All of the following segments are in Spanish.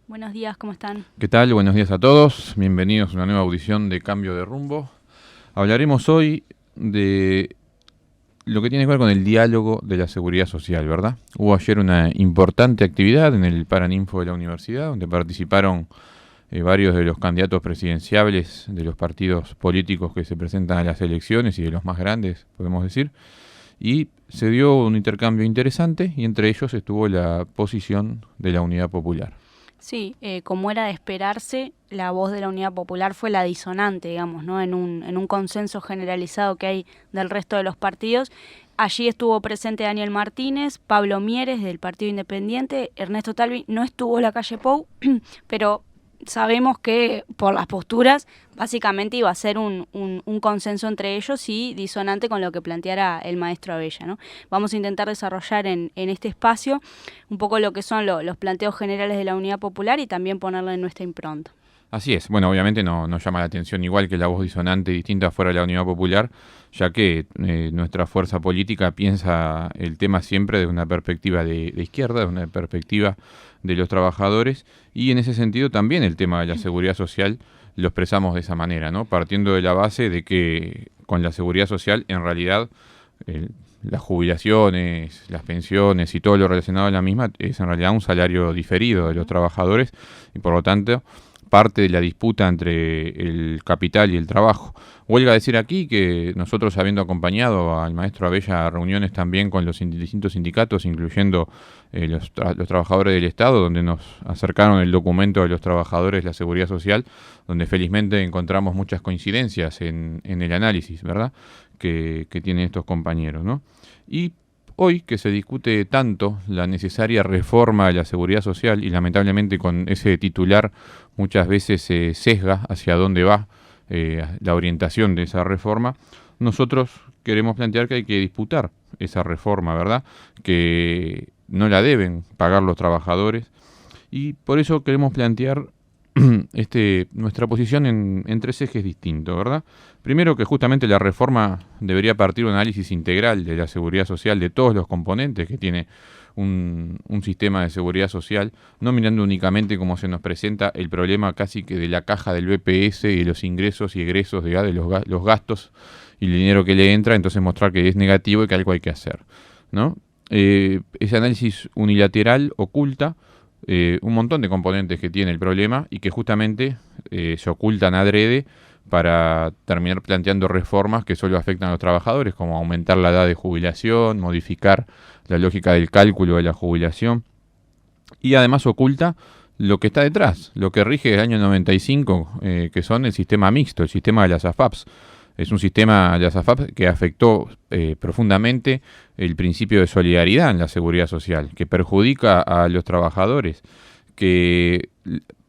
Buenos días, ¿cómo están? ¿Qué tal? Buenos días a todos. Bienvenidos a una nueva audición de Cambio de Rumbo. Hablaremos hoy de lo que tiene que ver con el diálogo de la seguridad social, ¿verdad? Hubo ayer una importante actividad en el Paraninfo de la universidad, donde participaron varios de los candidatos presidenciables de los partidos políticos que se presentan a las elecciones y de los más grandes, podemos decir. Y se dio un intercambio interesante y entre ellos estuvo la posición de la Unidad Popular. Sí, como era de esperarse, la voz de la Unidad Popular fue la disonante, digamos, ¿no? En un consenso generalizado que hay del resto de los partidos. Allí estuvo presente Daniel Martínez, Pablo Mieres del Partido Independiente, Ernesto Talvi no estuvo en la calle Pou, pero sabemos que por las posturas básicamente iba a ser un consenso entre ellos y disonante con lo que planteara el maestro Abella, ¿no? Vamos a intentar desarrollar en este espacio un poco lo que son los planteos generales de la Unidad Popular y también ponerle en nuestra impronta. Así es. Bueno, obviamente no llama la atención igual que la voz disonante distinta fuera de la Unidad Popular, ya que nuestra fuerza política piensa el tema siempre desde una perspectiva de izquierda, desde una perspectiva de los trabajadores, y en ese sentido también el tema de la seguridad social lo expresamos de esa manera, ¿no? Partiendo de la base de que con la seguridad social en realidad las jubilaciones, las pensiones y todo lo relacionado a la misma es en realidad un salario diferido de los trabajadores y por lo tanto parte de la disputa entre el capital y el trabajo. Huelga decir aquí que nosotros, habiendo acompañado al maestro Abella a reuniones también con los distintos sindicatos, incluyendo los trabajadores del Estado, donde nos acercaron el documento de los trabajadores de la Seguridad Social, donde felizmente encontramos muchas coincidencias en el análisis, ¿verdad?, que tienen estos compañeros, ¿no? Y hoy que se discute tanto la necesaria reforma de la seguridad social y lamentablemente con ese titular muchas veces se sesga hacia dónde va la orientación de esa reforma, nosotros queremos plantear que hay que disputar esa reforma, ¿verdad? Que no la deben pagar los trabajadores y por eso queremos plantear nuestra posición en tres ejes distintos, ¿verdad? Primero, que justamente la reforma debería partir de un análisis integral de la seguridad social, de todos los componentes que tiene un sistema de seguridad social, no mirando únicamente como se nos presenta el problema casi que de la caja del BPS y de los ingresos y egresos de los gastos y el dinero que le entra, entonces mostrar que es negativo y que algo hay que hacer, ¿no? Ese análisis unilateral oculta un montón de componentes que tiene el problema y que justamente se ocultan adrede para terminar planteando reformas que solo afectan a los trabajadores, como aumentar la edad de jubilación, modificar la lógica del cálculo de la jubilación, y además oculta lo que está detrás, lo que rige el año 95, que son el sistema mixto, el sistema de las AFAPs. Es un sistema de las AFAP que afectó profundamente el principio de solidaridad en la seguridad social, que perjudica a los trabajadores, que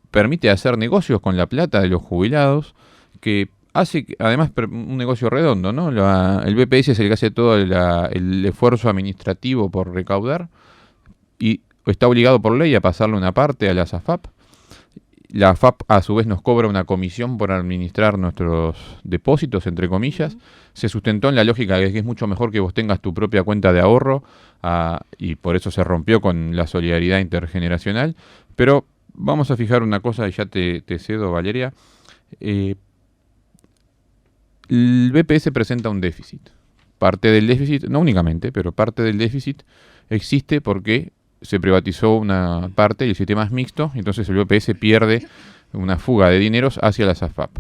permite hacer negocios con la plata de los jubilados, que hace además un negocio redondo, ¿no? El BPS es el que hace todo el esfuerzo administrativo por recaudar y está obligado por ley a pasarle una parte a las AFAP. La AFAP a su vez nos cobra una comisión por administrar nuestros depósitos, entre comillas. Se sustentó en la lógica de que es mucho mejor que vos tengas tu propia cuenta de ahorro y por eso se rompió con la solidaridad intergeneracional. Pero vamos a fijar una cosa y ya te cedo, Valeria. El BPS presenta un déficit. Parte del déficit, no únicamente, pero parte del déficit existe porque se privatizó una parte y el sistema es mixto, entonces el BPS pierde una fuga de dineros hacia las AFAP.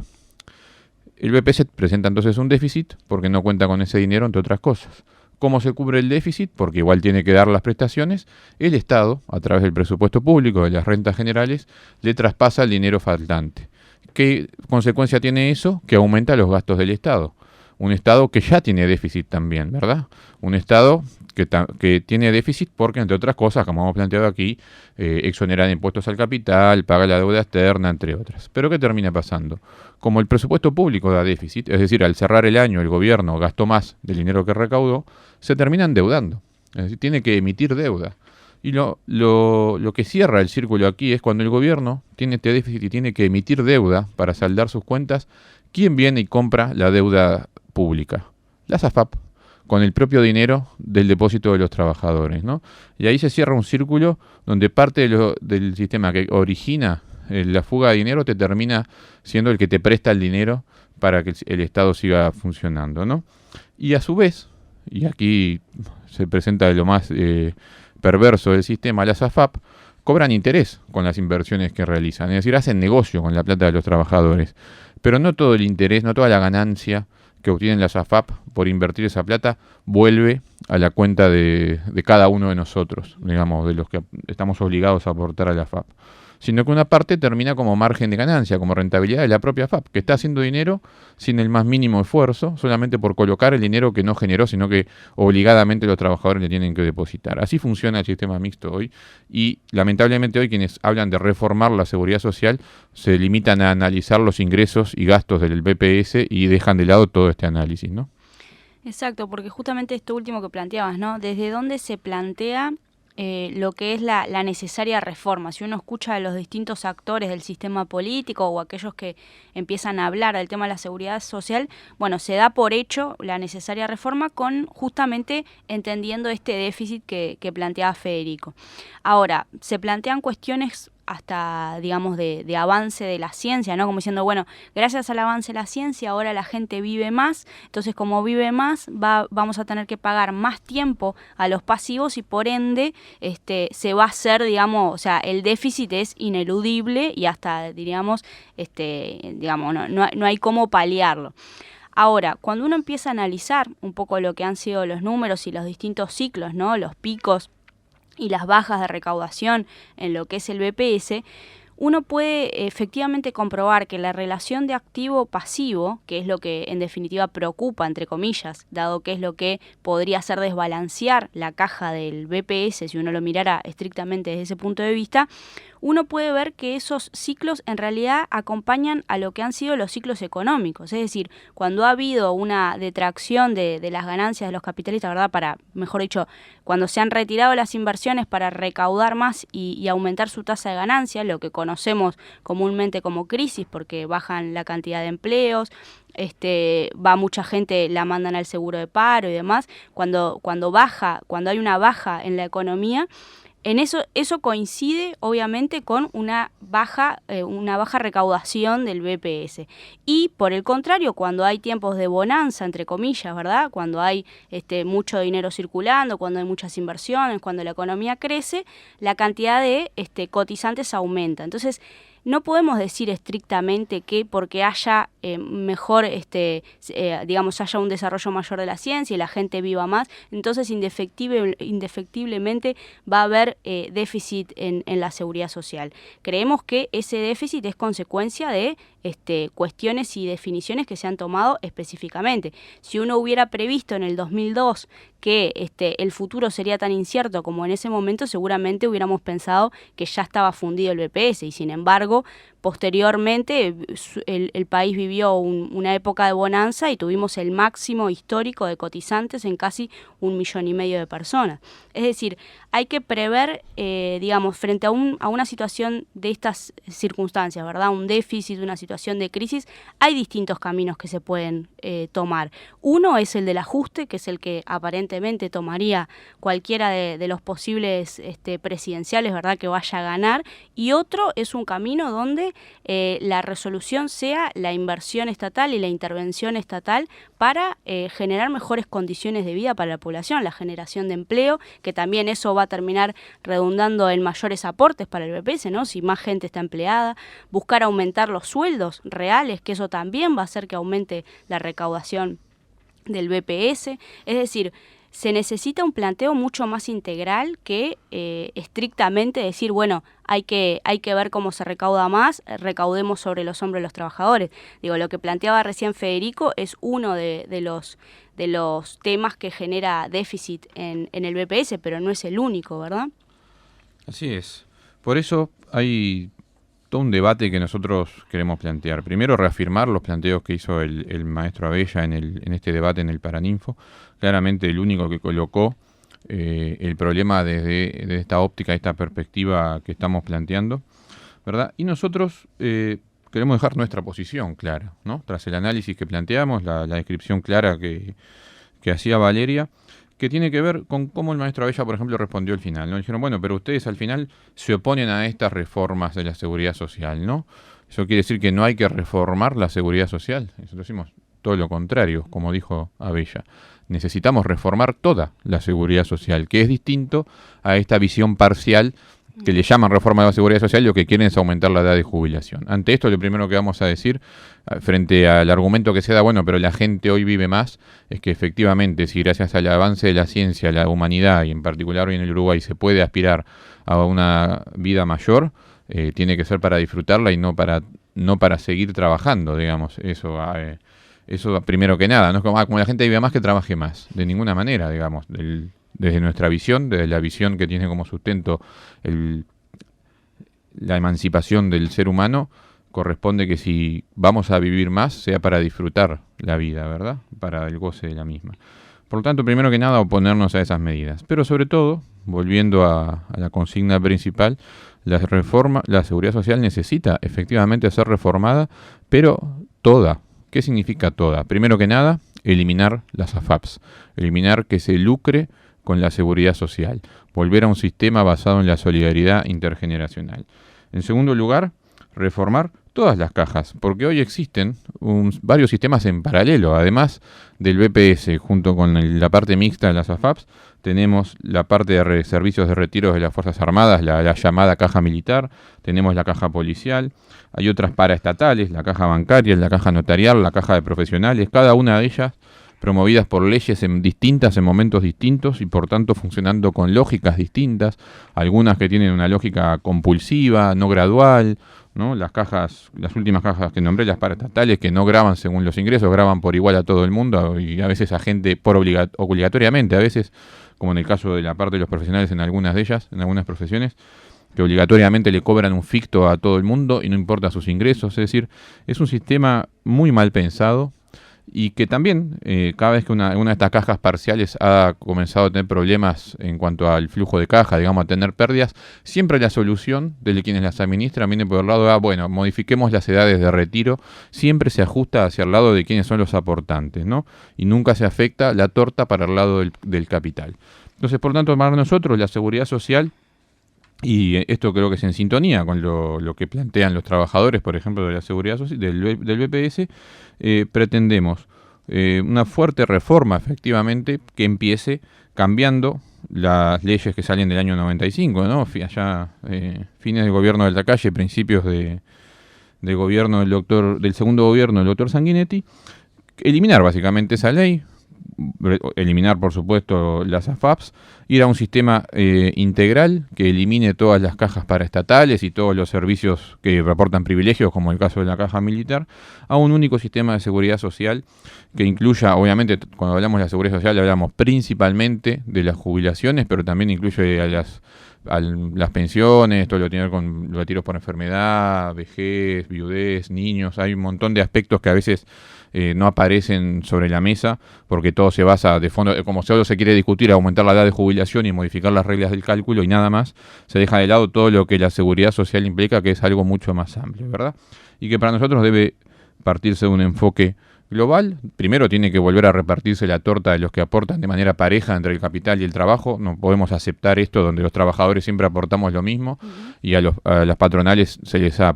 El BPS presenta entonces un déficit porque no cuenta con ese dinero, entre otras cosas. ¿Cómo se cubre el déficit? Porque igual tiene que dar las prestaciones. El Estado, a través del presupuesto público, de las rentas generales, le traspasa el dinero faltante. ¿Qué consecuencia tiene eso? Que aumenta los gastos del Estado. Un Estado que ya tiene déficit también, ¿verdad? Un Estado que tiene déficit porque, entre otras cosas, como hemos planteado aquí, exonera de impuestos al capital, paga la deuda externa, entre otras. ¿Pero qué termina pasando? Como el presupuesto público da déficit, es decir, al cerrar el año el gobierno gastó más del dinero que recaudó, se termina endeudando. Es decir, tiene que emitir deuda. Y lo que cierra el círculo aquí es cuando el gobierno tiene este déficit y tiene que emitir deuda para saldar sus cuentas, ¿quién viene y compra la deuda pública? Las AFAP. con el propio dinero del depósito de los trabajadores, ¿no? Y ahí se cierra un círculo donde parte del sistema que origina la fuga de dinero te termina siendo el que te presta el dinero para que el Estado siga funcionando, ¿no? Y a su vez, y aquí se presenta lo más perverso del sistema, las AFAP cobran interés con las inversiones que realizan, es decir, hacen negocio con la plata de los trabajadores, pero no todo el interés, no toda la ganancia que obtienen las AFAP por invertir esa plata vuelve a la cuenta de cada uno de nosotros, digamos, de los que estamos obligados a aportar a la AFAP, sino que una parte termina como margen de ganancia, como rentabilidad de la propia AFAP, que está haciendo dinero sin el más mínimo esfuerzo, solamente por colocar el dinero que no generó, sino que obligadamente los trabajadores le tienen que depositar. Así funciona el sistema mixto hoy, y lamentablemente hoy quienes hablan de reformar la seguridad social se limitan a analizar los ingresos y gastos del BPS y dejan de lado todo este análisis, ¿no? Exacto, porque justamente esto último que planteabas, ¿no? ¿Desde dónde se plantea lo que es la necesaria reforma? Si uno escucha a los distintos actores del sistema político o aquellos que empiezan a hablar del tema de la seguridad social, bueno, se da por hecho la necesaria reforma con justamente entendiendo este déficit que planteaba Federico. Ahora, se plantean cuestiones hasta, digamos, de avance de la ciencia, ¿no? Como diciendo, bueno, gracias al avance de la ciencia ahora la gente vive más, entonces como vive más vamos a tener que pagar más tiempo a los pasivos y por ende se va a hacer, digamos, o sea, el déficit es ineludible y hasta, diríamos, digamos, no hay cómo paliarlo. Ahora, cuando uno empieza a analizar un poco lo que han sido los números y los distintos ciclos, ¿no? Los picos y las bajas de recaudación en lo que es el BPS, uno puede efectivamente comprobar que la relación de activo-pasivo, que es lo que en definitiva preocupa, entre comillas, dado que es lo que podría hacer desbalancear la caja del BPS si uno lo mirara estrictamente desde ese punto de vista, uno puede ver que esos ciclos en realidad acompañan a lo que han sido los ciclos económicos. Es decir, cuando ha habido una detracción de las ganancias de los capitalistas, ¿verdad? Mejor dicho, cuando se han retirado las inversiones para recaudar más y aumentar su tasa de ganancia, lo que conocemos comúnmente como crisis, porque bajan la cantidad de empleos, va mucha gente, la mandan al seguro de paro y demás, cuando hay una baja en la economía, en eso coincide obviamente con una baja recaudación del BPS. Y por el contrario, cuando hay tiempos de bonanza, entre comillas, ¿verdad? Cuando hay mucho dinero circulando, cuando hay muchas inversiones, cuando la economía crece, la cantidad de cotizantes aumenta. Entonces, no podemos decir estrictamente que porque haya digamos, haya un desarrollo mayor de la ciencia y la gente viva más, entonces indefectiblemente va a haber déficit en la seguridad social. Creemos que ese déficit es consecuencia de cuestiones y definiciones que se han tomado específicamente. Si uno hubiera previsto en el 2002 que el futuro sería tan incierto como en ese momento, seguramente hubiéramos pensado que ya estaba fundido el BPS y sin embargo, posteriormente el país vivió una época de bonanza y tuvimos el máximo histórico de cotizantes en casi 1,5 millones de personas. Es decir, hay que prever, digamos, frente a una situación de estas circunstancias, ¿verdad? Un déficit, una situación de crisis, hay distintos caminos que se pueden tomar. Uno es el del ajuste, que es el que aparentemente tomaría cualquiera de los posibles presidenciales, ¿verdad?, que vaya a ganar, y otro es un camino donde la resolución sea la inversión estatal y la intervención estatal para generar mejores condiciones de vida para la población, la generación de empleo, que también eso va a terminar redundando en mayores aportes para el BPS, ¿no? Si más gente está empleada, buscar aumentar los sueldos reales, que eso también va a hacer que aumente la recaudación del BPS, es decir, se necesita un planteo mucho más integral que estrictamente decir, bueno, hay que ver cómo se recauda más, recaudemos sobre los hombros de los trabajadores. Digo, lo que planteaba recién Federico es uno de los temas que genera déficit en el BPS, pero no es el único, ¿verdad? Así es. Por eso hay todo un debate que nosotros queremos plantear. Primero, reafirmar los planteos que hizo el maestro Abella en este debate en el Paraninfo. Claramente el único que colocó el problema desde esta óptica, esta perspectiva que estamos planteando, ¿verdad? Y nosotros queremos dejar nuestra posición clara, ¿no? Tras el análisis que planteamos, la descripción clara que que hacía Valeria, que tiene que ver con cómo el maestro Abella, por ejemplo, respondió al final, ¿no? Dijeron, bueno, pero ustedes al final se oponen a estas reformas de la seguridad social, ¿no? Eso quiere decir que no hay que reformar la seguridad social. Nosotros decimos todo lo contrario, como dijo Abella. Necesitamos reformar toda la seguridad social, que es distinto a esta visión parcial que le llaman reforma de la seguridad social, lo que quieren es aumentar la edad de jubilación. Ante esto, lo primero que vamos a decir, frente al argumento que se da, bueno, pero la gente hoy vive más, es que efectivamente, si gracias al avance de la ciencia, la humanidad, y en particular hoy en el Uruguay, se puede aspirar a una vida mayor, tiene que ser para disfrutarla y no para seguir trabajando, digamos. Eso primero que nada, no es como la gente vive más que trabaje más, de ninguna manera, digamos, desde nuestra visión, desde la visión que tiene como sustento la emancipación del ser humano, corresponde que si vamos a vivir más, sea para disfrutar la vida, ¿verdad? Para el goce de la misma. Por lo tanto, primero que nada, oponernos a esas medidas. Pero sobre todo, volviendo a la consigna principal, la seguridad social necesita efectivamente ser reformada, pero toda. ¿Qué significa toda? Primero que nada, eliminar las AFAPs, eliminar que se lucre con la seguridad social, volver a un sistema basado en la solidaridad intergeneracional. En segundo lugar, reformar todas las cajas, porque hoy existen varios sistemas en paralelo. Además del BPS, junto con la parte mixta de las AFAPs, tenemos la parte de servicios de retiros de las Fuerzas Armadas, la llamada caja militar, tenemos la caja policial, hay otras paraestatales, la caja bancaria, la caja notarial, la caja de profesionales, cada una de ellas promovidas por leyes distintas en momentos distintos y por tanto funcionando con lógicas distintas, algunas que tienen una lógica compulsiva, no gradual, ¿no? Las últimas cajas que nombré, las paraestatales, que no graban según los ingresos, graban por igual a todo el mundo y a veces a gente obligatoriamente, a veces, como en el caso de la parte de los profesionales en algunas de ellas, en algunas profesiones, que obligatoriamente le cobran un ficto a todo el mundo y no importa sus ingresos. Es decir, es un sistema muy mal pensado y que también cada vez que una de estas cajas parciales ha comenzado a tener problemas en cuanto al flujo de caja, digamos, a tener pérdidas, siempre la solución de quienes las administran viene por el lado de, bueno, modifiquemos las edades de retiro, siempre se ajusta hacia el lado de quienes son los aportantes, ¿no? Y nunca se afecta la torta para el lado del capital. Entonces, por tanto, para nosotros la seguridad social, y esto creo que es en sintonía con lo que plantean los trabajadores, por ejemplo, de la seguridad social, del BPS, pretendemos una fuerte reforma, efectivamente, que empiece cambiando las leyes que salen del año 95, ¿no? Allá, fines del gobierno del Lacalle, principios del gobierno del segundo gobierno del doctor Sanguinetti, eliminar básicamente esa ley, eliminar por supuesto las AFAPs, ir a un sistema integral que elimine todas las cajas paraestatales y todos los servicios que reportan privilegios, como el caso de la caja militar, a un único sistema de seguridad social que incluya, obviamente, cuando hablamos de la seguridad social hablamos principalmente de las jubilaciones, pero también incluye a las pensiones, todo lo que tiene que ver con los retiros por enfermedad, vejez, viudez, niños. Hay un montón de aspectos que a veces no aparecen sobre la mesa porque todo se basa de fondo, como solo se quiere discutir aumentar la edad de jubilación y modificar las reglas del cálculo y nada más, se deja de lado todo lo que la seguridad social implica, que es algo mucho más amplio, ¿verdad? Y que para nosotros debe partirse de un enfoque global. Primero tiene que volver a repartirse la torta de los que aportan de manera pareja entre el capital y el trabajo. No podemos aceptar esto donde los trabajadores siempre aportamos lo mismo y a las patronales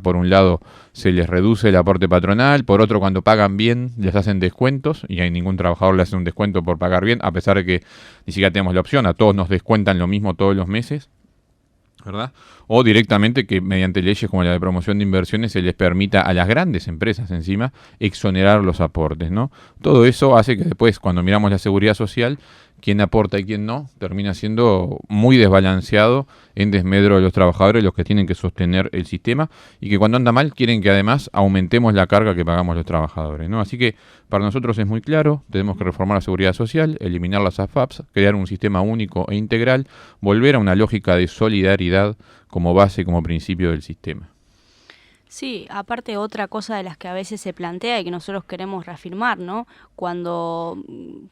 por un lado se les reduce el aporte patronal, por otro cuando pagan bien les hacen descuentos y a ningún trabajador le hacen un descuento por pagar bien, a pesar de que ni siquiera tenemos la opción, a todos nos descuentan lo mismo todos los meses, ¿verdad? O directamente que mediante leyes como la de promoción de inversiones se les permita a las grandes empresas encima exonerar los aportes, ¿no? Todo eso hace que después, cuando miramos la seguridad social, quién aporta y quién no, termina siendo muy desbalanceado en desmedro de los trabajadores, los que tienen que sostener el sistema, y que cuando anda mal quieren que además aumentemos la carga que pagamos los trabajadores, ¿no? Así que para nosotros es muy claro, tenemos que reformar la seguridad social, eliminar las AFAPs, crear un sistema único e integral, volver a una lógica de solidaridad como base, como principio del sistema. Sí, aparte otra cosa de las que a veces se plantea y que nosotros queremos reafirmar, ¿no? Cuando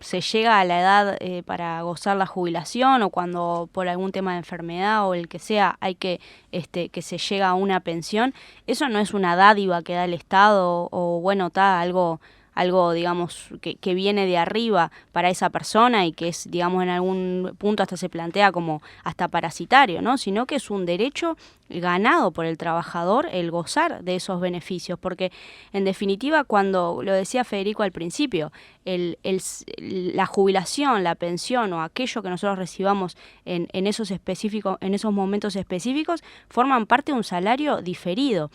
se llega a la edad para gozar la jubilación o cuando por algún tema de enfermedad o el que sea hay que se llega a una pensión, eso no es una dádiva que da el Estado o bueno, está algo algo, digamos, que viene de arriba para esa persona y que es, digamos, en algún punto hasta se plantea como hasta parasitario, ¿no? Sino que es un derecho ganado por el trabajador el gozar de esos beneficios, porque en definitiva, cuando lo decía Federico al principio, la jubilación, la pensión o aquello que nosotros recibamos en esos momentos específicos forman parte de un salario diferido.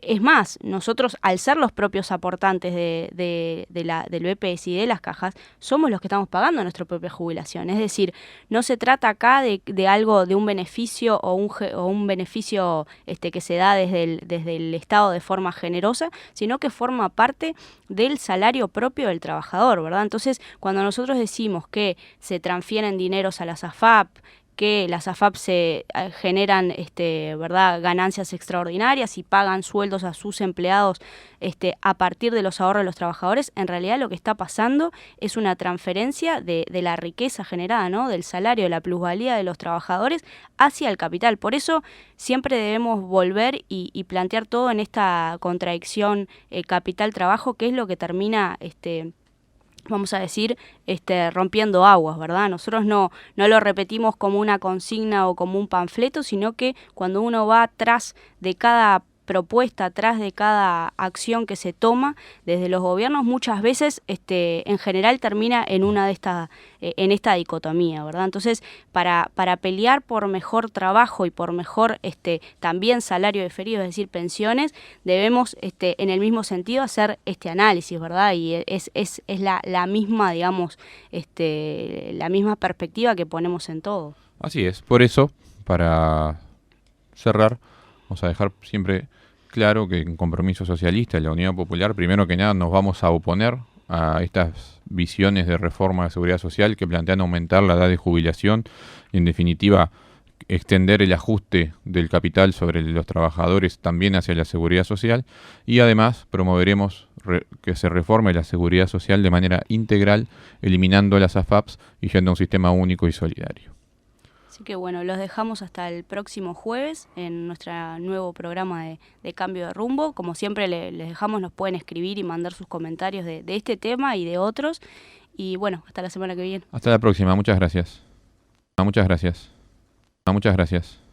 Es más, nosotros, al ser los propios aportantes del BPS y de las cajas, somos los que estamos pagando nuestra propia jubilación. Es decir, no se trata acá de algo, de un beneficio o un beneficio que se da desde el Estado de forma generosa, sino que forma parte del salario propio del trabajador, ¿verdad? Entonces, cuando nosotros decimos que se transfieren dineros a las AFAP, que las AFAP se generan ¿verdad?, ganancias extraordinarias y pagan sueldos a sus empleados a partir de los ahorros de los trabajadores, en realidad lo que está pasando es una transferencia de la riqueza generada, ¿no?, del salario, de la plusvalía de los trabajadores hacia el capital. Por eso siempre debemos volver y plantear todo en esta contradicción capital-trabajo, que es lo que termina vamos a decir, rompiendo aguas, ¿verdad? Nosotros no lo repetimos como una consigna o como un panfleto, sino que cuando uno va atrás de cada propuesta, atrás de cada acción que se toma desde los gobiernos, muchas veces en general termina en una de estas en esta dicotomía, ¿verdad? Entonces, para pelear por mejor trabajo y por mejor también salario diferido, es decir, pensiones, debemos en el mismo sentido hacer este análisis, ¿verdad? Y es la misma, digamos, la misma perspectiva que ponemos en todo. Así es, por eso, para cerrar, vamos a dejar siempre claro que en Compromiso Socialista, en la Unidad Popular, primero que nada nos vamos a oponer a estas visiones de reforma de seguridad social que plantean aumentar la edad de jubilación y, en definitiva, extender el ajuste del capital sobre los trabajadores también hacia la seguridad social, y además promoveremos que se reforme la seguridad social de manera integral, eliminando las AFAPs y yendo a un sistema único y solidario. Así que bueno, los dejamos hasta el próximo jueves en nuestro nuevo programa de Cambio de Rumbo. Como siempre les dejamos, nos pueden escribir y mandar sus comentarios de este tema y de otros. Y bueno, hasta la semana que viene. Hasta la próxima, muchas gracias. Muchas gracias. Muchas gracias.